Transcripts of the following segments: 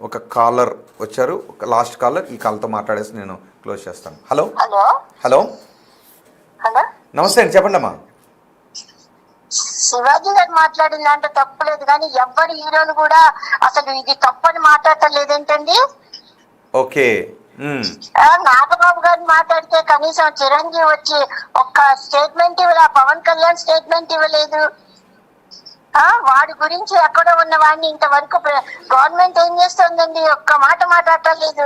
ఒక కాలర్ వచ్చారు, ఒక లాస్ట్ కాలర్. ఈ కాల్తో మాట్లాడేసి నేను క్లోజ్ చేస్తాను. హలో హలో హలో హలో నమస్తే అండి, చెప్పండి అమ్మా. శివాజీ గారు మాట్లాడిన దాంట్లో తప్పులేదు, కానీ ఎవ్వరు హీరోలు కూడా అసలు ఇది తప్పని మాట్లాడటం లేదేంటండి. ఓకే. నాగబాబు గారు మాట్లాడితే కనీసం చిరంజీవి వచ్చి ఒక్క స్టేట్మెంట్ ఇవ్వలే, పవన్ కళ్యాణ్ స్టేట్మెంట్ ఇవ్వలేదు. వాడి గురించి ఎక్కడ ఉన్న వాడిని ఇంతవరకు గవర్నమెంట్ ఏం చేస్తుందండి, ఒక్క మాట మాట్లాడటం లేదు.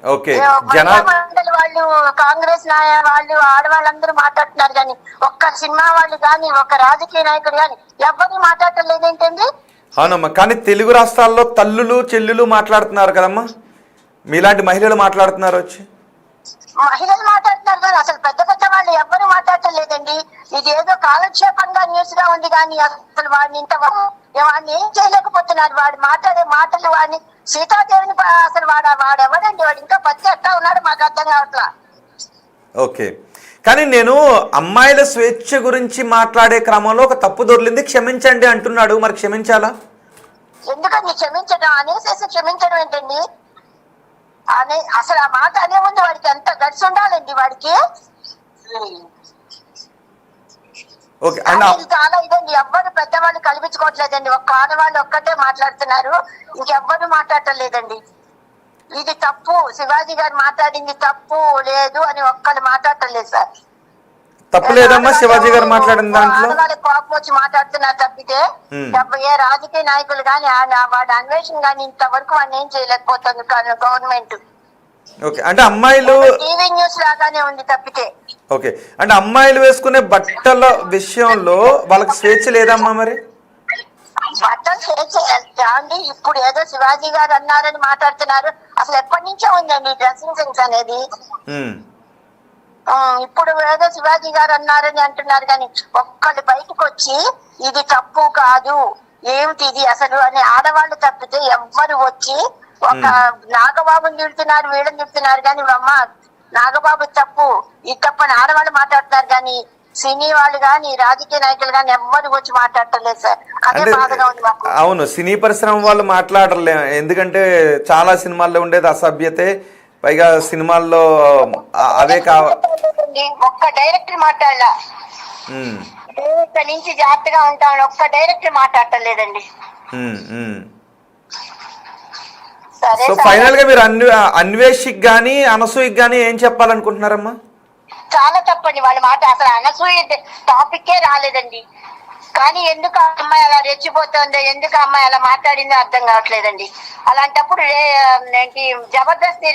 ఓకే. మండలి వాళ్ళు, కాంగ్రెస్ వాళ్ళు, ఆడవాళ్ళందరూ మాట్లాడుతున్నారు, కానీ ఒక్క సినిమా వాళ్ళు కానీ ఒక్క రాజకీయ నాయకుడు కానీ ఎవరిని మాట్లాడటం లేదేంటండి. అవునమ్మా, కానీ తెలుగు రాష్ట్రాల్లో తల్లులు చెల్లులు మాట్లాడుతున్నారు కదమ్మా, మీలాంటి మహిళలు మాట్లాడుతున్నారు వచ్చి. మహిళలు మాట్లాడుతున్నారు కానీ అసలు పెద్ద పెద్ద వాళ్ళు ఎవ్వరూ మాట్లాడటం లేదండి. ఇది ఏదో కాలక్షేపంగా న్యూస్ గా ఉంది, కానీ అసలు వాడిని వాడిని ఏం చేయలేకపోతున్నారు. వాడు మాట్లాడే మాటలు, వాడిని సీతాదేవిని అసలు వాడెవడండి, వాడు ఇంకా పచ్చి ఎట్లా ఉన్నాడు మాకు అర్థం కావట్లా. ఓకే, కానీ నేను అమ్మాయిల స్వేచ్ఛ గురించి మాట్లాడే క్రమంలో ఒక తప్పు దొర్లింది, క్షమించండి అంటున్నాడు. మరి క్షమించాలా? ఎందుకండి క్షమించడం అనేసి క్షమించడం ఏంటండి? అసలు ఆ మాట అనే ముందు వాడికి ఎంత గడిచి ఉండాలండి వాడికి. చాలా ఇదండి, ఎవ్వరు పెద్దవాళ్ళు కల్పించుకోవట్లేదండి. ఒక్క ఆడవాళ్ళు ఒక్కటే మాట్లాడుతున్నారు, ఇంకెవ్వరు మాట్లాడటం లేదండి. ఇది తప్పు, శివాజీ గారు మాట్లాడింది తప్పు లేదు అని ఒక్కళ్ళు మాట్లాడటం లేదు సార్. తప్పు లేదమ్మా, శివాజీ గారు మాట్లాడిన దాంట్లో ఆడవాళ్ళకి కోపం వచ్చి మాట్లాడుతున్నారు తప్పితే ఏ రాజకీయ నాయకులు కానీ వాడి అన్వేషణ కానీ ఇంతవరకు వాడిని ఏం చేయలేకపోతుంది గవర్నమెంట్. ఓకే, అంటే అమ్మాయిలు టీవీ న్యూస్ లాగానే ఉంది తప్పితే. ఓకే, అంటే అమ్మాయిలు వేసుకునే బట్టల విషయంలో వాళ్ళకి స్వేచ్ఛ లేదమ్మా? మరి బట్టలు స్వేచ్ఛ అండి. ఇప్పుడు ఏదో శివాజీ గారు అన్నారని మాట్లాడుతున్నారు, అసలు ఎప్పటి నుంచో ఉందండి డ్రెస్సింగ్ సెన్స్ అనేది. ఇప్పుడు ఏదో శివాజీ గారు అన్నారని అంటున్నారు, కానీ ఒక్కళ్ళు బయటకు వచ్చి ఇది తప్పు కాదు, ఏమిటి ఇది అసలు అని ఆడవాళ్ళు తప్పితే ఎవ్వరు వచ్చి ఒక నాగబాబుని తిడుతున్నారు, వీళ్ళని తిడుతున్నారు, కానీ అమ్మ నాగబాబు తప్పు ఇది తప్పు అని ఆడవాళ్ళు మాట్లాడుతున్నారు, కానీ సినీ వాళ్ళు కానీ రాజకీయ నాయకులు కానీ ఎవ్వరు వచ్చి మాట్లాడటలేదు సార్. అదే బాధగా ఉంది మాకు. అవును, సినీ పరిశ్రమ వాళ్ళు మాట్లాడలే, ఎందుకంటే చాలా సినిమాల్లో ఉండేది అసభ్యతే, పైగా సినిమాల్లో అవే ఒక్క డైరెక్టర్ మాట్లాడలా, ఇక్కడ నుంచి జాగ్రత్తగా ఉంటామని ఒక్క డైరెక్టర్ మాట్లాడటం లేదండి. సో ఫైనల్ గా మీరు అన్వేషిక్ గానీ అనసూయకి గానీ ఏం చెప్పాలనుకుంటున్నారమ్మా? చాలా తప్పండి వాళ్ళ మాట. అసలు అనసూయ టాపిక్కే రాలేదండి, కానీ ఎందుకు ఆ అమ్మాయి అలా రెచ్చిపోతుందో, ఎందుకు ఆ అమ్మాయి అలా మాట్లాడిందో అర్థం కావట్లేదండి. అలాంటప్పుడు ఏంటి జబర్దస్త్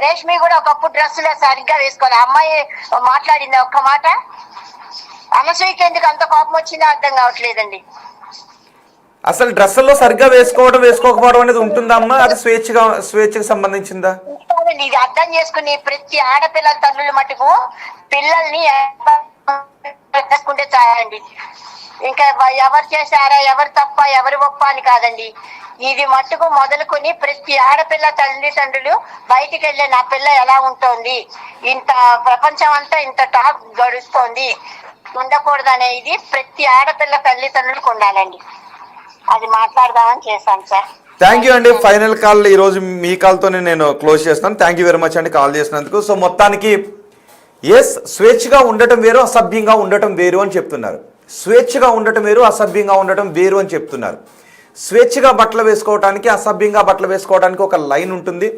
రేష్మి కూడా ఒకప్పుడు డ్రెస్సులే సరిగ్గా వేసుకోవాలి, అమ్మాయి మాట్లాడింది ఒక్క మాట. అనసూయకి ఎందుకు అంత కోపం వచ్చిందో అర్థం కావట్లేదండి. అసలు డ్రెస్సుల్లో సరిగ్గా వేసుకోకపోవడం అనేది ఉంటుందమ్మా? అది స్వేచ్ఛకు సంబంధించిందా? ఇది అర్థం చేసుకుని ప్రతి ఆడపిల్ల తల్లుల మటుకు పిల్లల్ని చేసుకుంటే చాలండి. ఇంకా ఎవరు చేశారా, ఎవరు తప్ప, ఎవరు గొప్ప అని కాదండి. ఇది మట్టుకు మొదలుకొని ప్రతి ఆడపిల్ల తల్లిదండ్రులు బయటికి వెళ్ళే నా పిల్ల ఎలా ఉంటుంది, ఇంత ప్రపంచం అంతా ఇంత టాప్ గడుస్తోంది ఉండకూడదు అనేది ప్రతి ఆడపిల్ల తల్లిదండ్రులకు ఉండాలండి. అది మాట్లాడదామని చేశాను సార్. థ్యాంక్ యూ అండి. ఫైనల్ కాల్ ఈరోజు మీ కాల్తోనే నేను క్లోజ్ చేస్తాను. థ్యాంక్ యూ వెరీ మచ్ అండి కాల్ చేసినందుకు. సో మొత్తానికి స్వేచ్ఛగా ఉండటం వేరు, అసభ్యంగా ఉండటం వేరు అని చెప్తున్నారు. స్వేచ్ఛగా ఉండటం వేరు, అసభ్యంగా ఉండటం వేరు అని చెప్తున్నారు. స్వేచ్ఛగా బట్టలు వేసుకోవడానికి, అసభ్యంగా బట్టలు వేసుకోవడానికి ఒక లైన్ ఉంటుంది,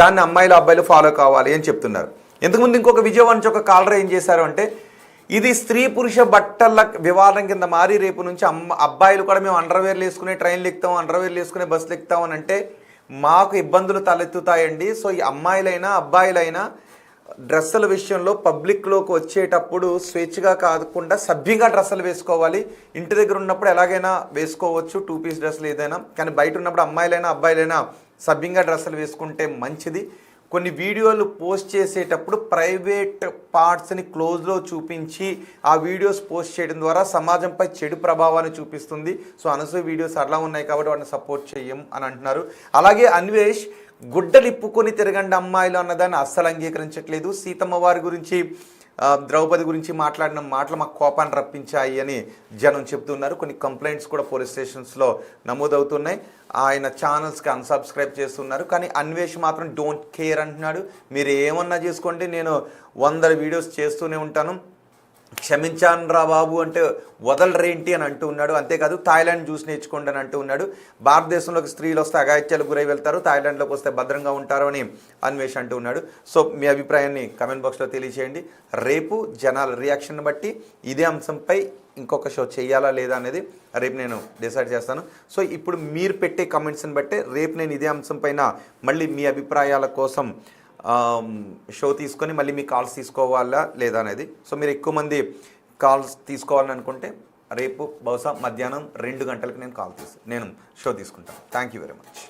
దాన్ని అమ్మాయిలు అబ్బాయిలు ఫాలో కావాలి అని చెప్తున్నారు. ఇంతకుముందు ఇంకొక విజయవాడ నుంచి ఒక కాలర్ ఏం చేశారు అంటే, ఇది స్త్రీ పురుష బట్టల వివాదం కింద మారి రేపు నుంచి అబ్బాయిలు కూడా మేము అండర్వేర్లు వేసుకునే ట్రైన్లు ఎక్కుతాం, అండర్వేర్లు వేసుకునే బస్సులు ఎక్కుతాం అని అంటే మాకు ఇబ్బందులు తలెత్తుతాయండి. సో ఈ అమ్మాయిలైనా అబ్బాయిలైనా డ్రెస్సుల విషయంలో పబ్లిక్లోకి వచ్చేటప్పుడు స్వేచ్ఛగా కాకుండా సభ్యంగా డ్రెస్సులు వేసుకోవాలి. ఇంటి దగ్గర ఉన్నప్పుడు ఎలాగైనా వేసుకోవచ్చు 2 పీస్ డ్రెస్సులు ఏదైనా, కానీ బయట ఉన్నప్పుడు అమ్మాయిలైనా అబ్బాయిలైనా సభ్యంగా డ్రెస్సులు వేసుకుంటే మంచిది. కొన్ని వీడియోలు పోస్ట్ చేసేటప్పుడు ప్రైవేట్ పార్ట్స్ని క్లోజ్లో చూపించి ఆ వీడియోస్ పోస్ట్ చేయడం ద్వారా సమాజంపై చెడు ప్రభావాన్ని చూపిస్తుంది. సో అనసూయ వీడియోస్ అలా ఉన్నాయి కాబట్టి వాటిని సపోర్ట్ చెయ్యం అని అంటున్నారు. అలాగే అన్వేష్ గుడ్డలిప్పుకొని తిరగండి అమ్మాయిలు అన్నదాన్ని అస్సలు అంగీకరించట్లేదు. సీతమ్మ వారి గురించి ద్రౌపది గురించి మాట్లాడిన మాటలు మాకు కోపాన్ని రప్పించాయి అని జనం చెప్తున్నారు. కొన్ని కంప్లైంట్స్ కూడా పోలీస్ స్టేషన్స్లో నమోదవుతున్నాయి. ఆయన ఛానల్స్కి అన్సబ్స్క్రైబ్ చేస్తున్నారు. కానీ అన్వేష్ మాత్రం డోంట్ కేర్ అంటున్నాడు. మీరు ఏమన్నా చేసుకోండి, నేను 100 వీడియోస్ చేస్తూనే ఉంటాను, క్షమించాను రా బాబు అంటే వదలరేంటి అని అంటూ ఉన్నాడు. అంతేకాదు థాయిలాండ్ చూసి నేర్చుకోండి అని అంటూ ఉన్నాడు. భారతదేశంలోకి స్త్రీలు వస్తే అఘాయిత్యాలకు గురై వెళ్తారు, థాయిలాండ్లోకి వస్తే భద్రంగా ఉంటారు అని అన్వేష్ అంటూ ఉన్నాడు. సో మీ అభిప్రాయాన్ని కమెంట్ బాక్స్లో తెలియచేయండి. రేపు జనాల రియాక్షన్ బట్టి ఇదే అంశంపై ఇంకొక షో చేయాలా లేదా అనేది రేపు నేను డిసైడ్ చేస్తాను. సో ఇప్పుడు మీరు పెట్టే కమెంట్స్ని బట్టి రేపు నేను ఇదే అంశం పైన మళ్ళీ మీ అభిప్రాయాల కోసం షో తీసుకొని మళ్ళీ మీ కాల్స్ తీసుకోవాలా లేదా అనేది. సో మీరు ఎక్కువ మంది కాల్స్ తీసుకోవాలని అనుకుంటే రేపు బహుశా మధ్యాహ్నం 2 గంటలకు నేను షో తీసుకుంటాను. Thank you very much.